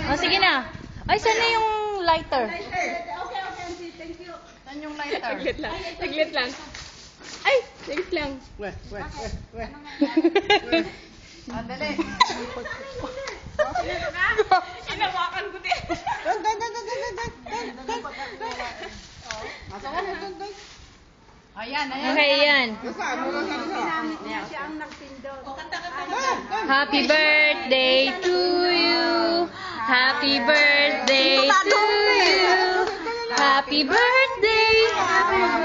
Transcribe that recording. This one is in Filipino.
Oh, sige na. Ay, sana yung lighter. Okay, Auntie. Thank you. Saan yung lighter? Saglit lang. Saglit lang. Ay! Saglit lang. Weh. Dali. Inawakan ko din. Ayan. Okay, yan. Siya ang nagpindot. Happy birthday to you. Happy birthday to you. Happy birthday.